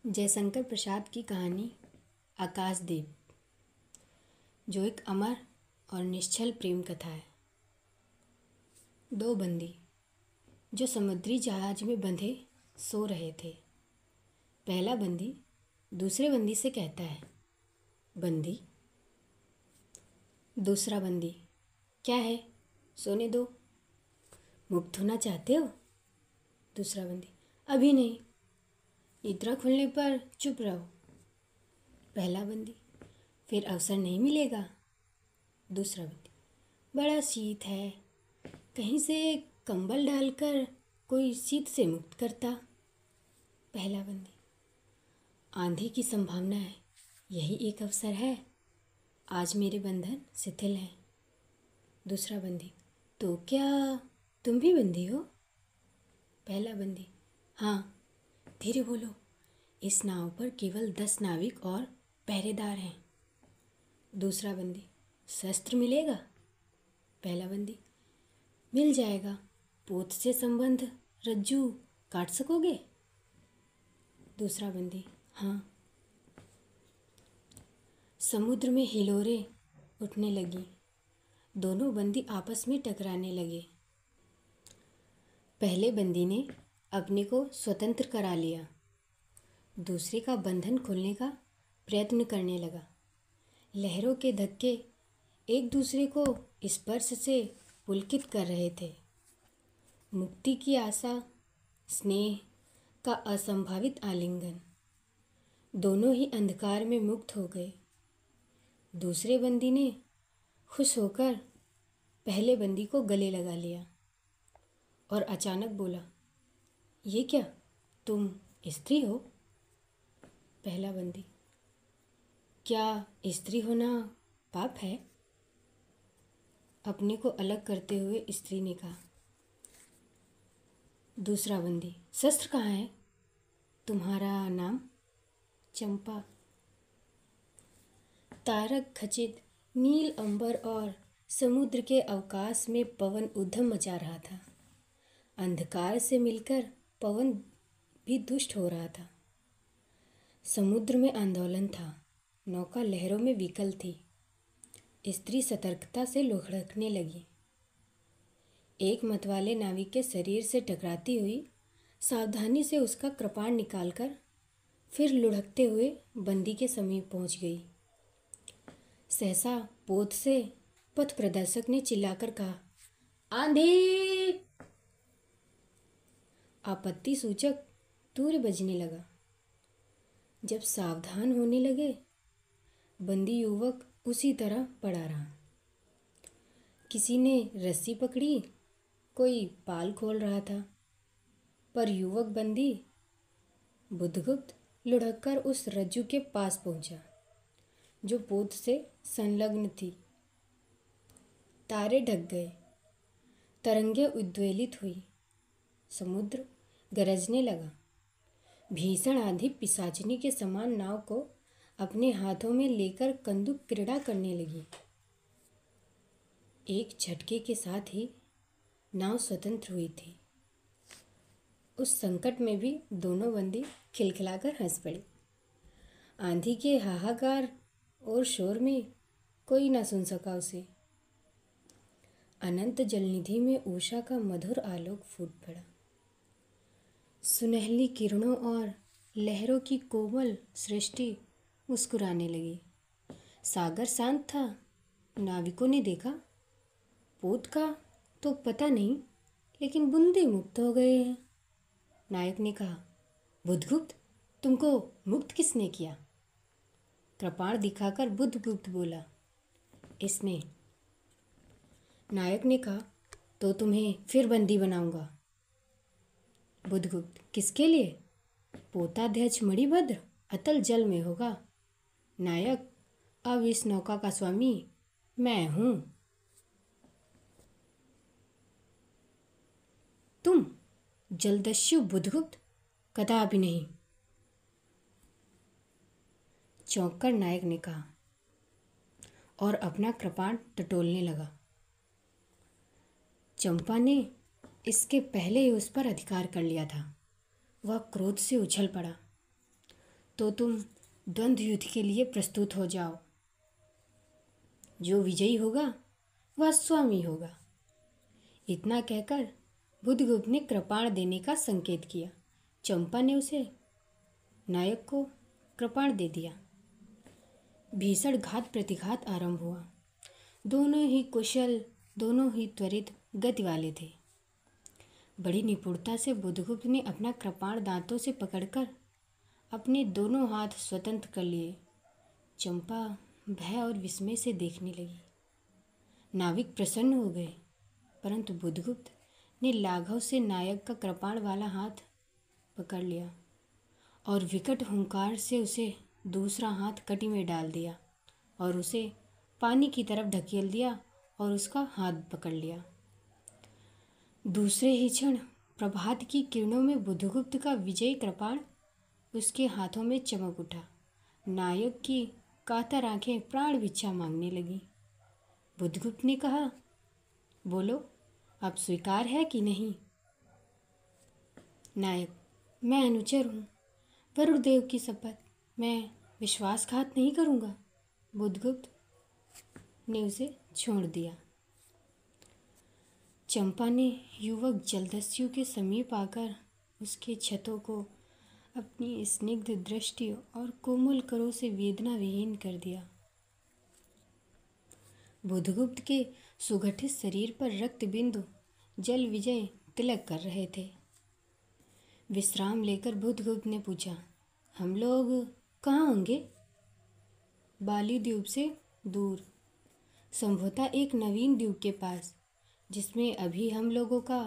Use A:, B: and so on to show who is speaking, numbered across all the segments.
A: जयशंकर प्रसाद की कहानी आकाशदीप, जो एक अमर और निश्चल प्रेम कथा है। दो बंदी जो समुद्री जहाज में बंधे सो रहे थे। पहला बंदी दूसरे बंदी से कहता है, बंदी। दूसरा बंदी, क्या है, सोने दो, मुक्त होना चाहते हो? दूसरा बंदी, अभी नहीं, निद्रा खुलने पर चुप रहो। पहला बंदी, फिर अवसर नहीं मिलेगा। दूसरा बंदी, बड़ा शीत है, कहीं से कंबल डालकर कोई शीत से मुक्त करता। पहला बंदी, आंधी की संभावना है, यही एक अवसर है, आज मेरे बंधन शिथिल हैं। दूसरा बंदी, तो क्या तुम भी बंदी हो? पहला बंदी, हाँ, धीरे बोलो, इस नाव पर केवल 10 नाविक और पहरेदार हैं। दूसरा बंदी, शस्त्र मिलेगा? पहला बंदी, मिल जाएगा, पोत से संबंध रज्जू काट सकोगे? दूसरा बंदी, हाँ। समुद्र में हिलोरें उठने लगी, दोनों बंदी आपस में टकराने लगे। पहले बंदी ने अपने को स्वतंत्र करा लिया, दूसरे का बंधन खोलने का प्रयत्न करने लगा। लहरों के धक्के एक दूसरे को स्पर्श से पुलकित कर रहे थे। मुक्ति की आशा, स्नेह का असंभावित आलिंगन, दोनों ही अंधकार में मुक्त हो गए। दूसरे बंदी ने खुश होकर पहले बंदी को गले लगा लिया और अचानक बोला, ये क्या, तुम स्त्री हो? पहला बंदी, क्या स्त्री होना पाप है? अपने को अलग करते हुए स्त्री ने कहा। दूसरा बंदी, शस्त्र कहाँ है? तुम्हारा नाम? चंपा। तारक खचित नील अंबर और समुद्र के अवकाश में पवन उद्यम मचा रहा था। अंधकार से मिलकर पवन भी दुष्ट हो रहा था। समुद्र में आंदोलन था, नौका लहरों में विकल थी। स्त्री सतर्कता से लुढ़कने लगी। एक मतवाले नाविक के शरीर से टकराती हुई सावधानी से उसका कृपाण निकालकर फिर लुढ़कते हुए बंदी के समीप पहुंच गई। सहसा पोत से पथ प्रदर्शक ने चिल्लाकर कहा, आंधी! आपत्ति सूचक तूर्य बजने लगा। जब सावधान होने लगे, बंदी युवक उसी तरह पड़ा रहा। किसी ने रस्सी पकड़ी, कोई पाल खोल रहा था, पर युवक बंदी बुद्धगुप्त लुढ़ककर उस रज्जू के पास पहुंचा जो पोत से संलग्न थी। तारे ढक गए, तरंगे उद्वेलित हुई, समुद्र गरजने लगा। भीषण आंधी पिशाचिनी के समान नाव को अपने हाथों में लेकर कंदुक क्रीड़ा करने लगी। एक झटके के साथ ही नाव स्वतंत्र हुई थी। उस संकट में भी दोनों बंदी खिलखिलाकर हंस पड़े। आंधी के हाहाकार और शोर में कोई ना सुन सका उसे। अनंत जलनिधि में उषा का मधुर आलोक फूट पड़ा। सुनहली किरणों और लहरों की कोमल सृष्टि मुस्कुराने लगी। सागर शांत था। नाविकों ने देखा, पोत का तो पता नहीं, लेकिन बंदी मुक्त हो गए हैं। नायक ने कहा, बुद्धगुप्त, तुमको मुक्त किसने किया? कृपाण दिखाकर बुद्धगुप्त बोला, इसने। नायक ने कहा, तो तुम्हें फिर बंदी बनाऊंगा। बुद्धगुप्त, किसके लिए? पोताध्यक्ष मणिभद्र अतल जल में होगा। नायक, अब इस नौका का स्वामी मैं हूं। तुम? जलदस्यु बुद्धगुप्त, कदापि नहीं। चौंककर नायक ने कहा और अपना कृपाण टटोलने लगा। चंपा ने इसके पहले ही उस पर अधिकार कर लिया था। वह क्रोध से उछल पड़ा। तो तुम द्वंद्व युद्ध के लिए प्रस्तुत हो जाओ। जो विजयी होगा वह स्वामी होगा। इतना कहकर बुधगुप्त ने कृपाण देने का संकेत किया। चंपा ने उसे नायक को कृपाण दे दिया। भीषण घात प्रतिघात आरंभ हुआ। दोनों ही कुशल, दोनों ही त्वरित गति वाले थे। बड़ी निपुणता से बुधगुप्त ने अपना कृपाण दांतों से पकड़कर अपने दोनों हाथ स्वतंत्र कर लिए। चंपा भय और विस्मय से देखने लगी। नाविक प्रसन्न हो गए, परंतु बुधगुप्त ने लाघव से नायक का कृपाण वाला हाथ पकड़ लिया और विकट हुंकार से उसे दूसरा हाथ कटी में डाल दिया और उसे पानी की तरफ ढकेल दिया और उसका हाथ पकड़ लिया। दूसरे ही क्षण प्रभात की किरणों में बुधगुप्त का विजयी कृपाण उसके हाथों में चमक उठा। नायक की कातर आंखें प्राण भिक्षा मांगने लगी। बुधगुप्त ने कहा, बोलो, अब स्वीकार है कि नहीं? नायक, मैं अनुचर हूँ, वरुण देव की शपथ, मैं विश्वासघात नहीं करूँगा। बुधगुप्त ने उसे छोड़ दिया। चंपा ने युवक जलदस्यु के समीप आकर उसके क्षतों को अपनी स्निग्ध दृष्टि और कोमल करों से वेदना विहीन कर दिया। बुधगुप्त के सुगठित शरीर पर रक्त बिंदु जल विजय तिलक कर रहे थे। विश्राम लेकर बुधगुप्त ने पूछा, हम लोग कहाँ होंगे? बाली द्वीप से दूर, संभवतः एक नवीन द्वीप के पास, जिसमें अभी हम लोगों का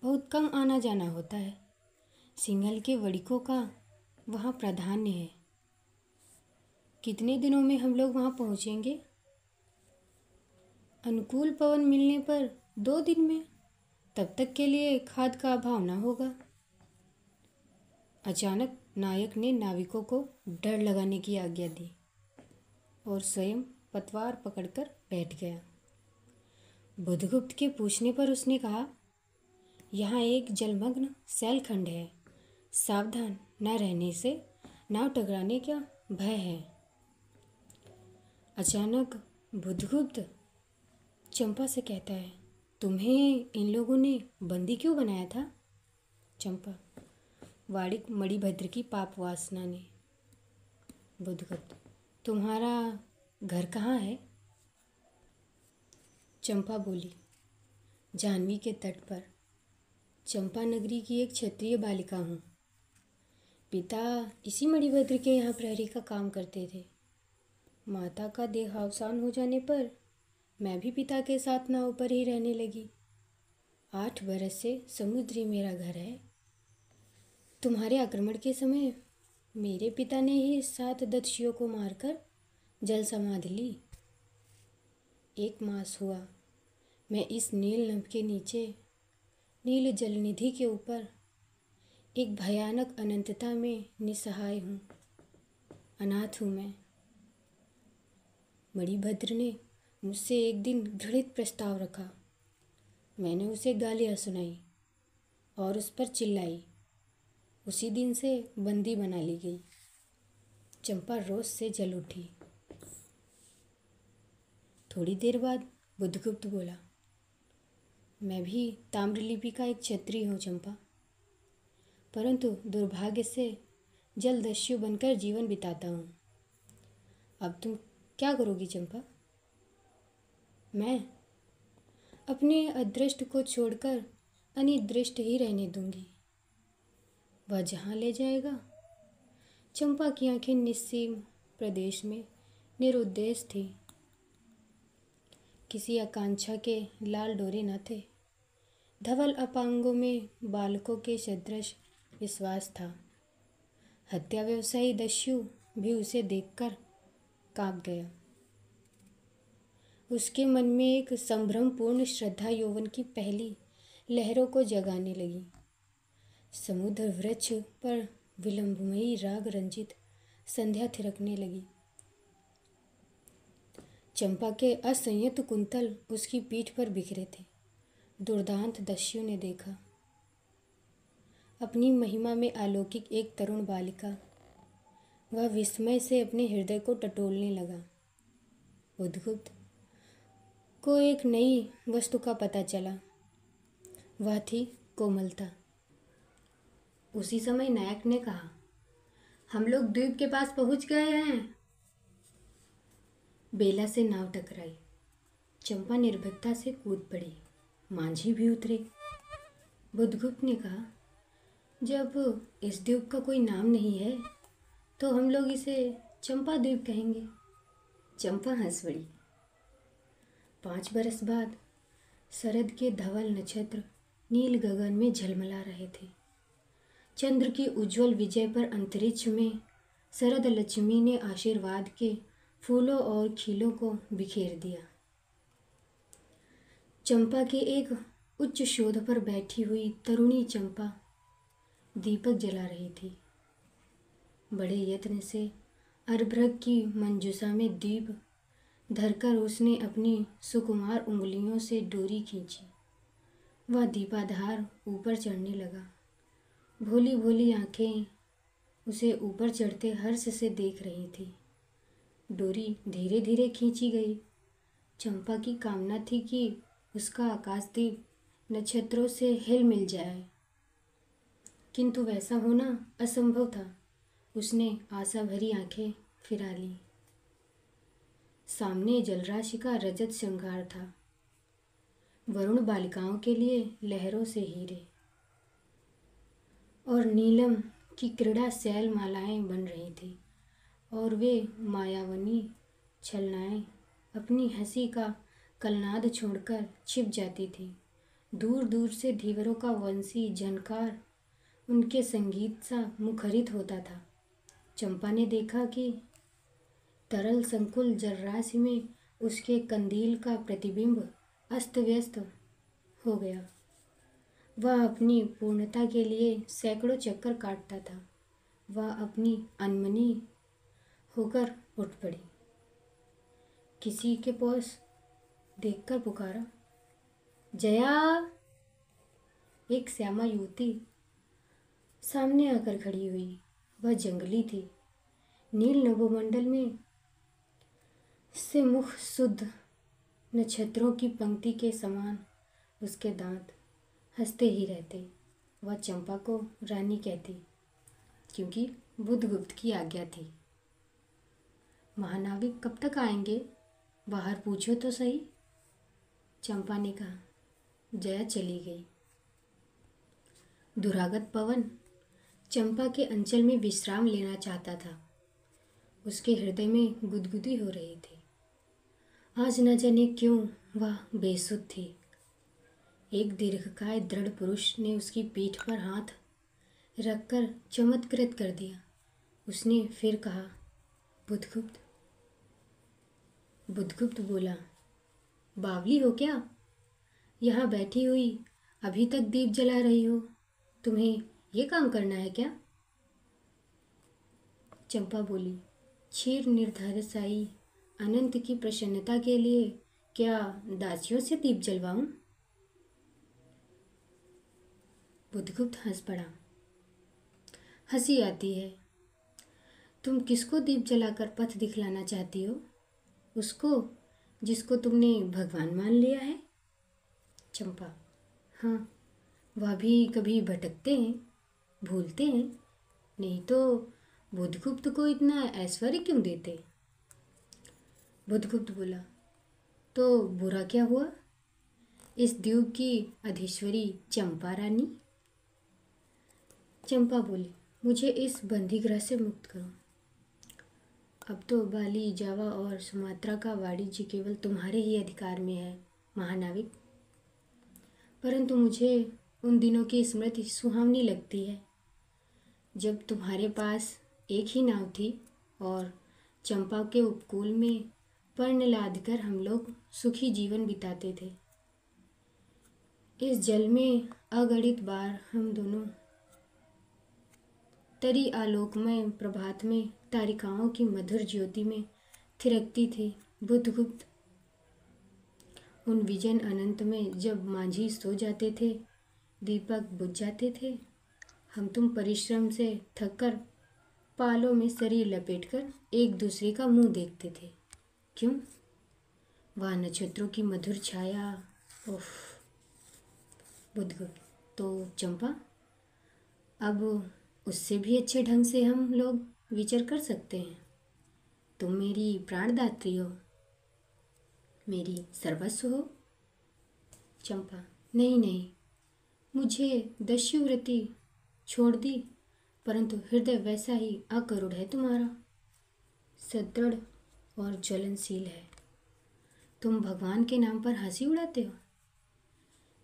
A: बहुत कम आना जाना होता है। सिंघल के वणिकों का वहाँ प्राधान्य है। कितने दिनों में हम लोग वहाँ पहुँचेंगे? अनुकूल पवन मिलने पर 2 दिन में। तब तक के लिए खाद का अभाव न होगा। अचानक नायक ने नाविकों को डर लगाने की आज्ञा दी और स्वयं पतवार पकड़कर बैठ गया। बुधगुप्त के पूछने पर उसने कहा, यहाँ एक जलमग्न शैलखंड है, सावधान न रहने से नाव टकराने का भय है। अचानक बुधगुप्त चंपा से कहता है, तुम्हें इन लोगों ने बंदी क्यों बनाया था? चंपा, वाड़िक मणिभद्र की पाप वासना ने। बुधगुप्त, तुम्हारा घर कहाँ है? चंपा बोली, जाह्नवी के तट पर। चंपा नगरी की एक क्षत्रिय बालिका हूँ। पिता इसी मणिभद्र के यहाँ प्रहरी का काम करते थे। माता का देहावसान हो जाने पर मैं भी पिता के साथ नाव पर ही रहने लगी। 8 बरस से समुद्र ही मेरा घर है। तुम्हारे आक्रमण के समय मेरे पिता ने ही 7 दस्युओं को मारकर जल समाधि ली। 1 मास हुआ मैं इस नील नभ के नीचे, नील जलनिधि के ऊपर एक भयानक अनंतता में निसहाय हूँ। अनाथ हूँ मैं। मणिभद्र ने मुझसे एक दिन घृणित प्रस्ताव रखा। मैंने उसे गालियाँ सुनाई और उस पर चिल्लाई। उसी दिन से बंदी बना ली गई। चंपा रोष से जल उठी। थोड़ी देर बाद बुधगुप्त बोला, मैं भी ताम्रलिपि का एक क्षत्रिय हूँ चंपा, परंतु दुर्भाग्य से जलदस्यु बनकर जीवन बिताता हूँ। अब तुम क्या करोगी चंपा? मैं अपने अदृष्ट को छोड़कर अनिदृष्ट ही रहने दूंगी। वह जहाँ ले जाएगा। चंपा की आंखें निस्सीम प्रदेश में निरुद्देश थी। किसी आकांक्षा के लाल डोरे न थे। धवल अपांगों में बालकों के सदृश विश्वास था। हत्या व्यवसायी दस्यु भी उसे देखकर कांप गया। उसके मन में एक संभ्रमपूर्ण श्रद्धा यौवन की पहली लहरों को जगाने लगी। समुद्र वृक्ष पर विलंबमयी राग रंजित संध्या थिरकने लगी। चंपा के असंयत कुंतल उसकी पीठ पर बिखरे थे। दुर्दांत दस्यु ने देखा। अपनी महिमा में अलौकिक एक तरुण बालिका वह विस्मय से अपने हृदय को टटोलने लगा। बुद्धगुप्त को एक नई वस्तु का पता चला। वह थी कोमलता। उसी समय नायक ने कहा, हम लोग द्वीप के पास पहुंच गए हैं। बेला से नाव टकराई। चंपा निर्भीकता से कूद पड़ी। मांझी भी उतरे। बुद्धगुप्त ने कहा, जब इस द्वीप का कोई नाम नहीं है तो हम लोग इसे चंपा द्वीप कहेंगे। चंपा हंस पड़ी। 5 बरस बाद शरद के धवल नक्षत्र नील गगन में झलमला रहे थे। चंद्र की उज्जवल विजय पर अंतरिक्ष में शरद लक्ष्मी ने आशीर्वाद के फूलों और खीलों को बिखेर दिया। चंपा के एक उच्च शोध पर बैठी हुई तरुणी चंपा दीपक जला रही थी। बड़े यत्न से अर्भक की मंजूषा में दीप धरकर उसने अपनी सुकुमार उंगलियों से डोरी खींची। वह दीपाधार ऊपर चढ़ने लगा। भोली भोली आंखें उसे ऊपर चढ़ते हर्ष से देख रही थी। डोरी धीरे धीरे खींची गई। चंपा की कामना थी कि उसका आकाशदीप नक्षत्रों से हिल मिल जाए, किंतु वैसा होना असंभव था। उसने आशा भरी आंखें फिरा ली। सामने जलराशि का रजत श्रृंगार था। वरुण बालिकाओं के लिए लहरों से हीरे और नीलम की क्रीड़ा शैल मालाएं बन रही थी, और वे मायावनी छलनाएं अपनी हंसी का कलनाद छोड़कर छिप जाती थी। दूर दूर से धीवरों का वंशी झनकार उनके संगीत सा मुखरित होता था। चंपा ने देखा कि तरल संकुल जलराशि में उसके कंदील का प्रतिबिंब अस्त व्यस्त हो गया। वह अपनी पूर्णता के लिए सैकड़ों चक्कर काटता था। वह अपनी अनमनी होकर उठ पड़ी। किसी के पास देखकर पुकारा, जया। एक श्यामा युवती सामने आकर खड़ी हुई। वह जंगली थी। नील नभोमंडल में से मुख शुद्ध नक्षत्रों की पंक्ति के समान उसके दांत हंसते ही रहते। वह चंपा को रानी कहती, क्योंकि बुद्धगुप्त की आज्ञा थी। महानाविक कब तक आएंगे? बाहर पूछो तो सही। चंपा ने कहा। जया चली गई। दुरागत पवन चंपा के अंचल में विश्राम लेना चाहता था। उसके हृदय में गुदगुदी हो रही थी। आज न जाने क्यों वह बेसुध थी। एक दीर्घकाय दृढ़ पुरुष ने उसकी पीठ पर हाथ रखकर चमत्कृत कर दिया। उसने फिर कहा, बुद्धगुप्त। बुद्धगुप्त बोला, बावली हो क्या? यहाँ बैठी हुई अभी तक दीप जला रही हो। तुम्हें ये काम करना है क्या? चंपा बोली, क्षीर निर्धारित साई अनंत की प्रसन्नता के लिए क्या दासियों से दीप जलवाऊं? बुद्धगुप्त हंस पड़ा। हंसी आती है। तुम किसको दीप जलाकर पथ दिखलाना चाहती हो? उसको जिसको तुमने भगवान मान लिया है। चंपा, हाँ, वह भी कभी भटकते हैं, भूलते हैं, नहीं तो बुद्धगुप्त को इतना ऐश्वर्य क्यों देते? बुद्धगुप्त बोला, तो बुरा क्या हुआ? इस द्वीप की अधीश्वरी चंपा रानी। चंपा बोली, मुझे इस बंदीगृह से मुक्त करो। अब तो बाली, जावा और सुमात्रा का वाणिज्य केवल तुम्हारे ही अधिकार में है महानाविक। परंतु मुझे उन दिनों की स्मृति सुहावनी लगती है जब तुम्हारे पास एक ही नाव थी और चंपा के उपकूल में पर्ण लादकर हम लोग सुखी जीवन बिताते थे। इस जल में अगणित बार हम दोनों तरी आलोकमय प्रभात में तारिकाओं की मधुर ज्योति में थिरकती थी। बुद्धगुप्त, उन विजन अनंत में जब मांझी सो जाते थे, दीपक बुझ जाते थे, हम तुम परिश्रम से थककर पालों में शरीर लपेटकर एक दूसरे का मुंह देखते थे। क्यों? वह नक्षत्रों की मधुर छाया। उफ। बुधगुप्त, तो चंपा, अब उससे भी अच्छे ढंग से हम लोग विचार कर सकते हैं। तुम मेरी प्राणदात्री हो, मेरी सर्वस्व हो। चंपा, नहीं नहीं, मुझे दस्युव्रति छोड़ दी, परंतु हृदय वैसा ही अकरुण है तुम्हारा, सदृढ़ और ज्वलनशील है। तुम भगवान के नाम पर हंसी उड़ाते हो,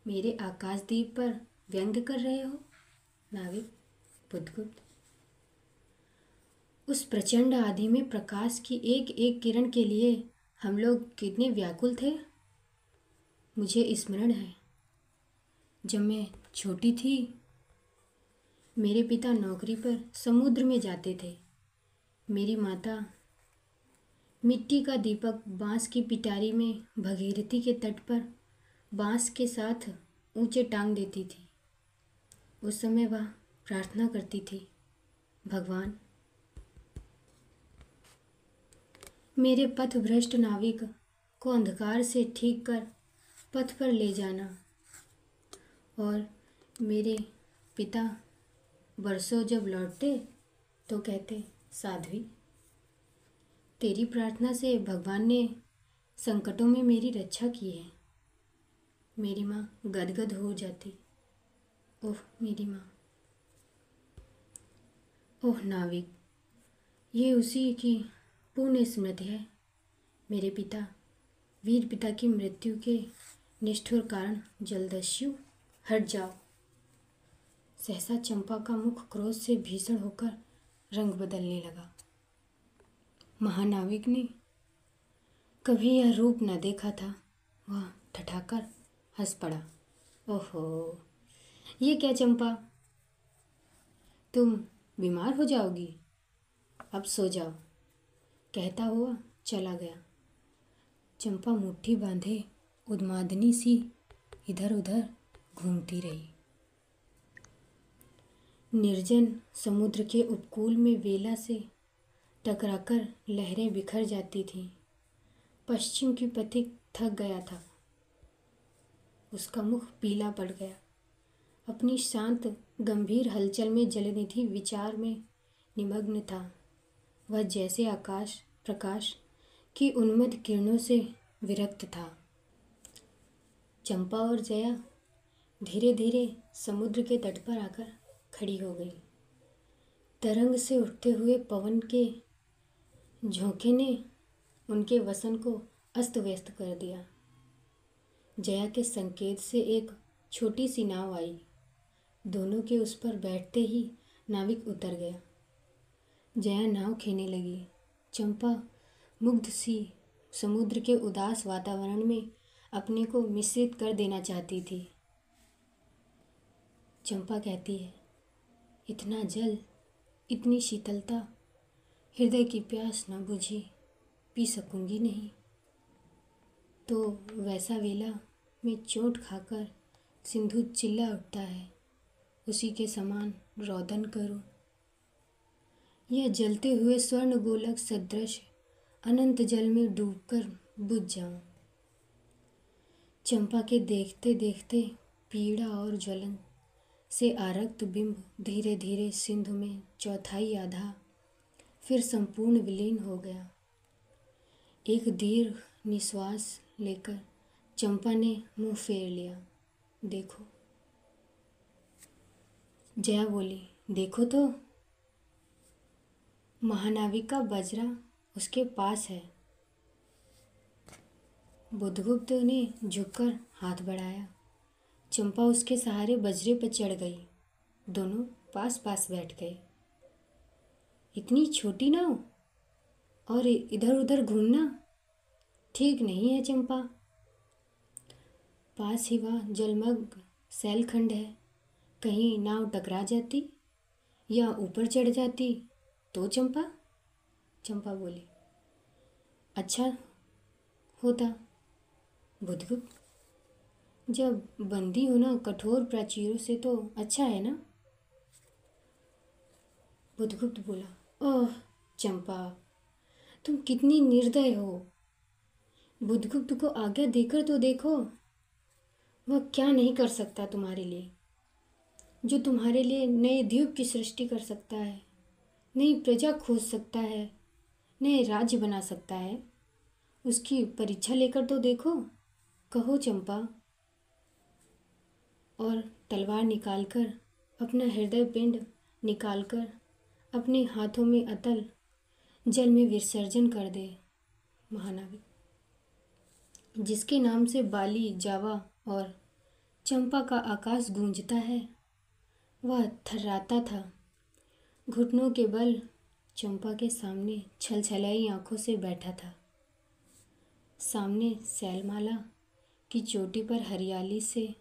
A: मेरे आकाशदीप पर व्यंग कर रहे हो नाविक। बुधगुप्त, उस प्रचंड आंधी में प्रकाश की एक एक किरण के लिए हम लोग कितने व्याकुल थे। मुझे स्मरण है, जब मैं छोटी थी, मेरे पिता नौकरी पर समुद्र में जाते थे। मेरी माता मिट्टी का दीपक बांस की पिटारी में भगीरथी के तट पर बांस के साथ ऊंचे टांग देती थी। उस समय वह प्रार्थना करती थी, भगवान, मेरे पथभ्रष्ट नाविक को अंधकार से ठीक कर पथ पर ले जाना। और मेरे पिता बरसों जब लौटते तो कहते, साध्वी, तेरी प्रार्थना से भगवान ने संकटों में मेरी रक्षा की है। मेरी माँ गदगद हो जाती। ओह मेरी माँ। ओह नाविक, ये उसी की पुण्य स्मृति है। मेरे पिता, वीर पिता की मृत्यु के निष्ठुर कारण जलदस्यु, हट जाओ। सहसा चंपा का मुख क्रोध से भीषण होकर रंग बदलने लगा। महानाविक ने कभी यह रूप न देखा था। वह ठठाकर हंस पड़ा। ओहो, ये क्या चंपा, तुम बीमार हो जाओगी, अब सो जाओ, कहता हुआ चला गया। चंपा मुट्ठी बांधे उन्मादिनी सी इधर उधर घूमती रही। निर्जन समुद्र के उपकूल में वेला से टकराकर लहरें बिखर जाती थीं। पश्चिम की पथिक थक गया था, उसका मुख पीला पड़ गया। अपनी शांत गंभीर हलचल में जलनिधि विचार में निमग्न था। वह जैसे आकाश प्रकाश की उन्मत्त किरणों से विरक्त था। चंपा और जया धीरे धीरे समुद्र के तट पर आकर खड़ी हो गई। तरंग से उठते हुए पवन के झोंके ने उनके वसन को अस्त व्यस्त कर दिया। जया के संकेत से एक छोटी सी नाव आई। दोनों के उस पर बैठते ही नाविक उतर गया। जया नाव खेने लगी। चंपा मुग्ध सी समुद्र के उदास वातावरण में अपने को मिश्रित कर देना चाहती थी। चंपा कहती है, इतना जल, इतनी शीतलता, हृदय की प्यास न बुझी, पी सकूंगी नहीं। तो वैसा वेला में चोट खाकर सिंधु चिल्ला उठता है, उसी के समान रोदन करूं। यह जलते हुए स्वर्ण गोलक सदृश अनंत जल में डूबकर बुझ जाऊं। चंपा के देखते देखते पीड़ा और ज्वलन से आरक्त बिंब धीरे धीरे सिंधु में चौथाई आधा फिर संपूर्ण विलीन हो गया। एक दीर्घ निश्वास लेकर चंपा ने मुंह फेर लिया। देखो, जया बोली, देखो तो, महानाविक का बजरा उसके पास है। बुधगुप्त ने झुककर हाथ बढ़ाया। चंपा उसके सहारे बजरे पर चढ़ गई। दोनों पास पास बैठ गए। इतनी छोटी नाव और इधर उधर घूमना ठीक नहीं है चंपा। पास ही वह जलमग्न सैलखंड है, कहीं नाव टकरा जाती या ऊपर चढ़ जाती तो चंपा। चंपा बोली, अच्छा होता बुधगुप्त, जब बंदी होना कठोर प्राचीरों से तो अच्छा है ना। बुधगुप्त बोला, ओह चंपा, तुम कितनी निर्दय हो। बुधगुप्त को आज्ञा देकर तो देखो, वह क्या नहीं कर सकता तुम्हारे लिए। जो तुम्हारे लिए नए द्वीप की सृष्टि कर सकता है, नई प्रजा खोज सकता है, नए राज्य बना सकता है, उसकी परीक्षा लेकर तो देखो। कहो चंपा। और तलवार निकालकर, अपना हृदय पिंड निकालकर अपने हाथों में अतल जल में विसर्जन कर दे महानाविक। जिसके नाम से बाली, जावा और चंपा का आकाश गूंजता है, वह थर्राता था। घुटनों के बल चंपा के सामने छलछलाई आंखों से बैठा था। सामने सैलमाला की चोटी पर हरियाली से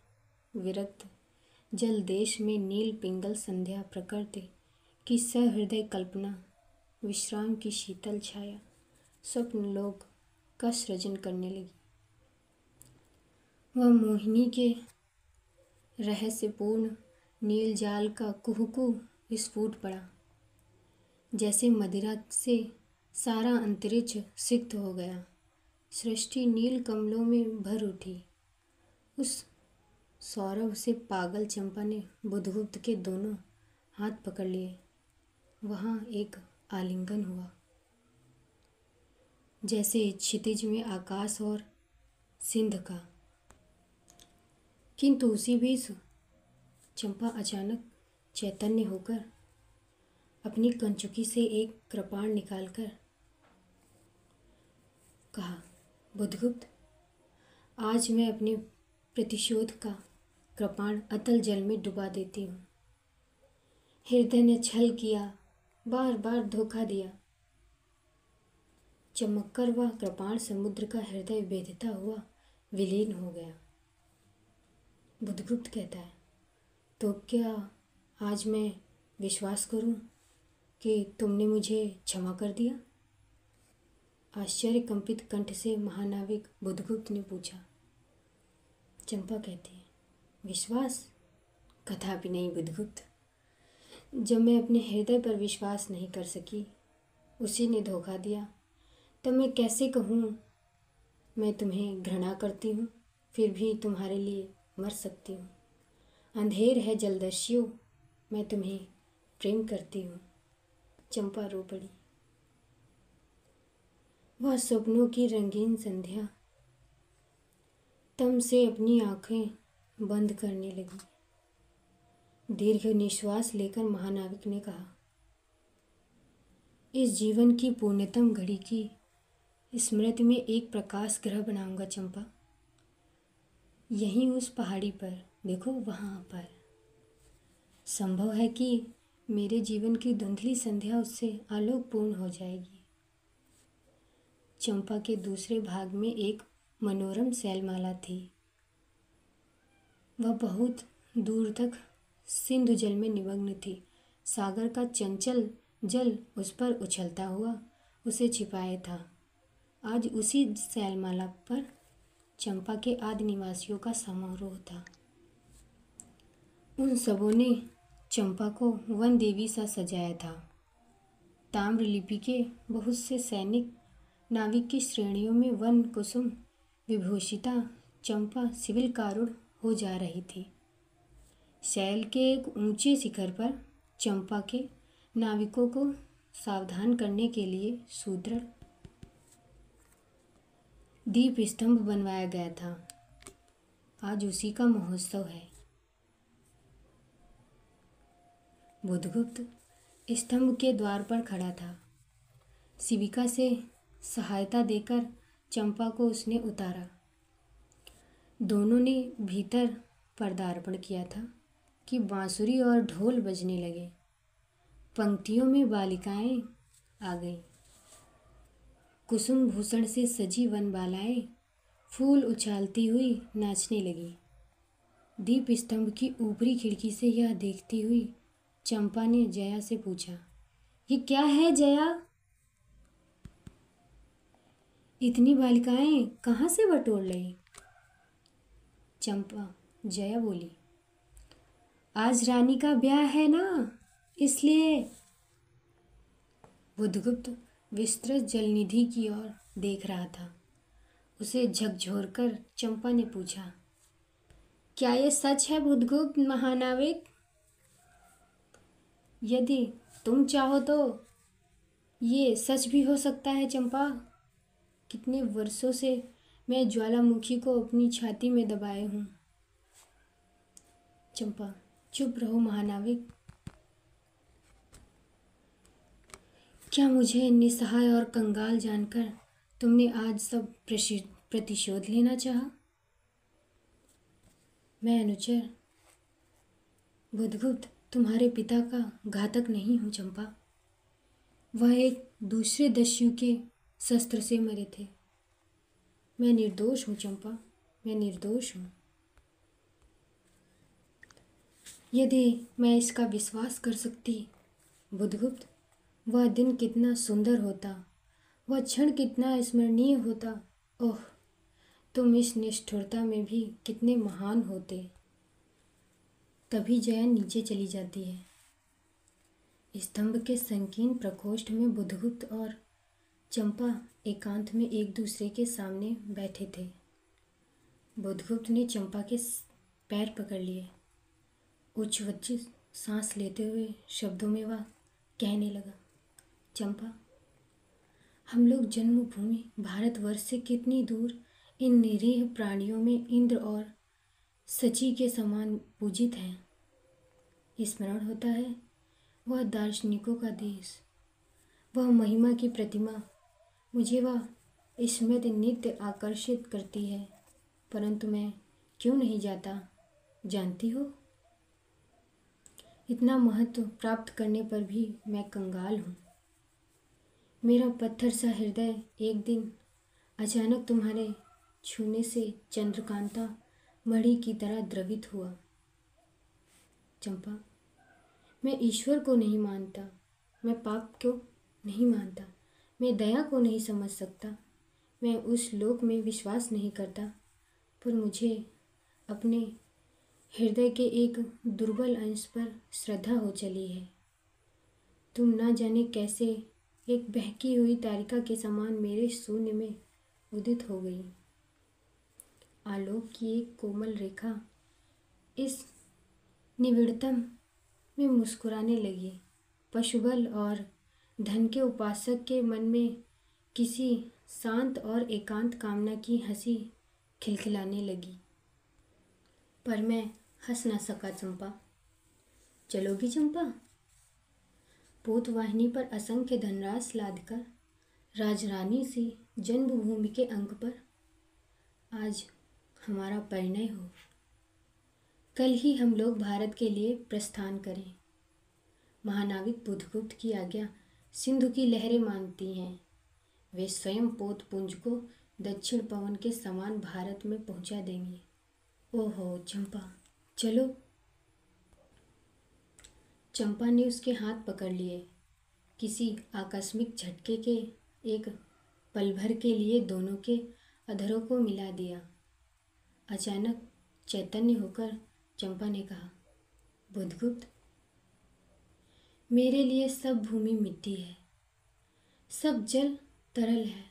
A: विरक्त जल देश में नील पिंगल संध्या प्रकृति की सहृदय कल्पना, विश्राम की शीतल छाया स्वप्न लोक का सृजन करने लगी। वह मोहिनी के रहस्यपूर्ण नील जाल का कुहकू विस्फोट पड़ा। जैसे मदिरा से सारा अंतरिक्ष सिक्त हो गया, सृष्टि नील कमलों में भर उठी। उस सौरभ से पागल चंपा ने बुधगुप्त के दोनों हाथ पकड़ लिए। वहाँ एक आलिंगन हुआ, जैसे क्षितिज में आकाश और सिंध का। किंतु उसी बीच चंपा अचानक चैतन्य होकर अपनी कंचुकी से एक कृपाण निकालकर कहा, बुधगुप्त, आज मैं अपने प्रतिशोध का कृपाण अतल जल में डुबा देती हूँ। हृदय ने छल किया, बार बार धोखा दिया। चमककर वह कृपाण समुद्र का हृदय भेदता हुआ विलीन हो गया। बुधगुप्त कहता है, तो क्या आज मैं विश्वास करूं कि तुमने मुझे क्षमा कर दिया? आश्चर्य कंपित कंठ से महानाविक बुधगुप्त ने पूछा। चंपा कहती है, विश्वास? कदापि नहीं बुधगुप्त। जब मैं अपने हृदय पर विश्वास नहीं कर सकी, उसी ने धोखा दिया, तब मैं कैसे कहूँ मैं तुम्हें घृणा करती हूँ, फिर भी तुम्हारे लिए मर सकती हूँ। अंधेर है जलदस्युओं, मैं तुम्हें प्रेम करती हूँ। चंपा रो पड़ी। वह सपनों की रंगीन संध्या तम से अपनी आंखें बंद करने लगी। दीर्घ निश्वास लेकर महानाविक ने कहा, इस जीवन की पूर्णतम घड़ी की स्मृति में एक प्रकाश ग्रह बनाऊंगा चंपा। यहीं उस पहाड़ी पर देखो, वहाँ पर। संभव है कि मेरे जीवन की धुंधली संध्या उससे आलोकपूर्ण हो जाएगी। चंपा के दूसरे भाग में एक मनोरम शैलमाला थी। वह बहुत दूर तक सिंधु जल में निमग्न थी। सागर का चंचल जल उस पर उछलता हुआ उसे छिपाए था। आज उसी शैलमाला पर चंपा के आदि निवासियों का समारोह था। उन सबों ने चंपा को वन देवी सा सजाया था। ताम्र लिपि के बहुत से सैनिक नाविक की श्रेणियों में वन कुसुम विभूषिता चंपा सिविल कारूढ़ हो जा रही थी। शैल के एक ऊंचे शिखर पर चंपा के नाविकों को सावधान करने के लिए सुदृढ़ दीप स्तंभ बनवाया गया था। आज उसी का महोत्सव है। बुधगुप्त स्तंभ के द्वार पर खड़ा था। शिविका से सहायता देकर चंपा को उसने उतारा। दोनों ने भीतर पदार्पण किया था कि बांसुरी और ढोल बजने लगे। पंक्तियों में बालिकाएं आ गईं। कुसुम भूषण से सजी वनबालाएं फूल उछालती हुई नाचने लगी। दीप स्तंभ की ऊपरी खिड़की से यह देखती हुई चंपा ने जया से पूछा, ये क्या है जया? इतनी बालिकाएं कहाँ से बटोर लाई? चंपा जया बोली, आज रानी का ब्याह है ना, इसलिए। बुधगुप्त विस्तृत जलनिधि की ओर देख रहा था। उसे झकझोरकर चंपा ने पूछा, क्या यह सच है बुधगुप्त महानाविक? यदि तुम चाहो तो ये सच भी हो सकता है चंपा। कितने वर्षों से मैं ज्वालामुखी को अपनी छाती में दबाए हूँ। चंपा, चुप रहो महानाविक। क्या मुझे निसहाय और कंगाल जानकर तुमने आज सब प्रतिशोध लेना चाहा? मैं अनुचर बुधगुप्त तुम्हारे पिता का घातक नहीं हूँ चंपा। वह एक दूसरे दस्यु के शस्त्र से मरे थे। मैं निर्दोष हूँ चंपा, मैं निर्दोष हूँ। यदि मैं इसका विश्वास कर सकती बुधगुप्त, वह दिन कितना सुंदर होता, वह क्षण कितना स्मरणीय होता। ओह, तुम इस निष्ठुरता में भी कितने महान होते। तभी जया नीचे चली जाती है। स्तंभ के संकीर्ण प्रकोष्ठ में बुधगुप्त और चंपा एकांत में एक दूसरे के सामने बैठे थे। बुधगुप्त ने चंपा के पैर पकड़ लिए। उच्चवचित सांस लेते हुए शब्दों में वह कहने लगा, चंपा, हम लोग जन्मभूमि भारतवर्ष से कितनी दूर इन निरीह प्राणियों में इंद्र और सची के समान पूजित हैं। स्मरण होता है वह दार्शनिकों का देश, वह महिमा की प्रतिमा। मुझे वह स्मृति नित्य आकर्षित करती है, परंतु मैं क्यों नहीं जाता जानती हो? इतना महत्व प्राप्त करने पर भी मैं कंगाल हूँ। मेरा पत्थर सा हृदय एक दिन अचानक तुम्हारे छूने से चंद्रकांता मणि की तरह द्रवित हुआ। चंपा, मैं ईश्वर को नहीं मानता, मैं पाप को नहीं मानता, मैं दया को नहीं समझ सकता, मैं उस लोक में विश्वास नहीं करता, पर मुझे अपने हृदय के एक दुर्बल अंश पर श्रद्धा हो चली है। तुम ना जाने कैसे एक बहकी हुई तारिका के समान मेरे शून्य में उदित हो गई। आलोक की एक कोमल रेखा इस निविड़तम में मुस्कुराने लगी। पशुबल और धन के उपासक के मन में किसी शांत और एकांत कामना की हंसी खिलखिलाने लगी। पर मैं हंस न सका चंपा। चलोगी चंपा? पोतवाहिनी पर असंख्य धनराश लादकर राजरानी सी जन्मभूमि के अंक पर आज हमारा परिणय हो। कल ही हम लोग भारत के लिए प्रस्थान करें। महानाविक बुधगुप्त की आज्ञा सिंधु की लहरें मानती हैं। वे स्वयं पोतपुंज को दक्षिण पवन के समान भारत में पहुंचा देंगे। ओहो चंपा, चलो। चंपा ने उसके हाथ पकड़ लिए। किसी आकस्मिक झटके के एक पल भर के लिए दोनों के अधरों को मिला दिया। अचानक चैतन्य होकर चंपा ने कहा, बुधगुप्त, मेरे लिए सब भूमि मिट्टी है, सब जल तरल है,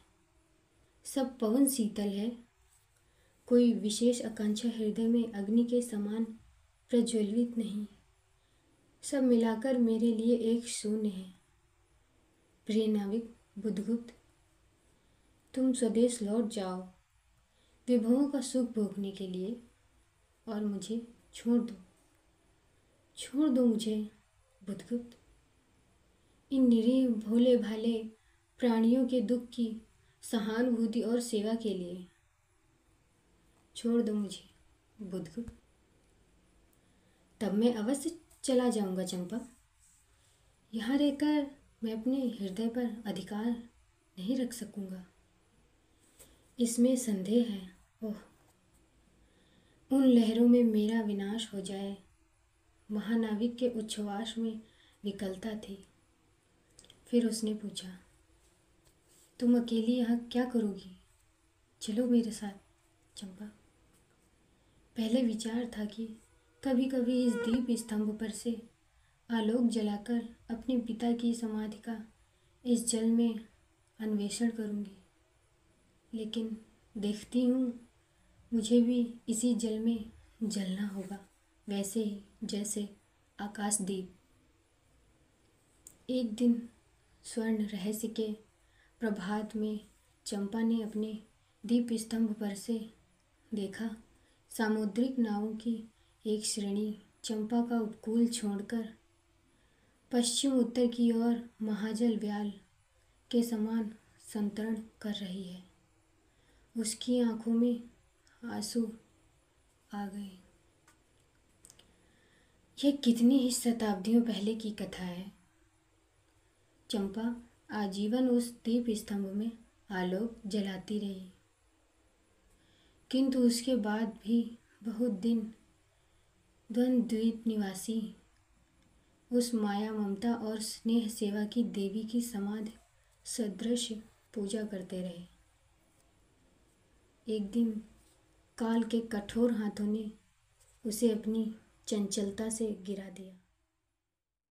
A: सब पवन शीतल है। कोई विशेष आकांक्षा हृदय में अग्नि के समान प्रज्वलित नहीं। सब मिलाकर मेरे लिए एक शून्य है। प्रिय नाविक बुधगुप्त, तुम स्वदेश लौट जाओ विभवों का सुख भोगने के लिए और मुझे छोड़ दो मुझे बुधगुप्त। इन निरीह भोले भाले प्राणियों के दुख की सहानुभूति और सेवा के लिए छोड़ दो मुझे बुधगुप्त। तब मैं अवश्य चला जाऊंगा चंपा। यहाँ रहकर मैं अपने हृदय पर अधिकार नहीं रख सकूंगा, इसमें संदेह है। ओह, उन लहरों में मेरा विनाश हो जाए। महानाविक के उच्छ्वास में विकलता थी। फिर उसने पूछा, तुम अकेली यहाँ क्या करोगी? चलो मेरे साथ चंपा। पहले विचार था कि कभी कभी इस दीप स्तंभ पर से आलोक जलाकर अपने पिता की समाधि का इस जल में अन्वेषण करूँगी, लेकिन देखती हूँ मुझे भी इसी जल में जलना होगा, वैसे ही जैसे आकाशदीप। एक दिन स्वर्ण रहस्य के प्रभात में चंपा ने अपने दीप स्तंभ पर से देखा, सामुद्रिक नावों की एक श्रेणी चंपा का उपकूल छोड़कर पश्चिम उत्तर की ओर महाजल व्याल के समान संतरण कर रही है। उसकी आंखों में आंसू आ गए। यह कितनी ही शताब्दियों पहले की कथा है। चंपा आजीवन उस दीप स्तंभ में आलोक जलाती रही, किंतु उसके बाद भी बहुत दिन द्वंद द्वीप निवासी उस माया ममता और स्नेह सेवा की देवी की समाधि सदृश पूजा करते रहे। एक दिन काल के कठोर हाथों ने उसे अपनी चंचलता से गिरा दिया।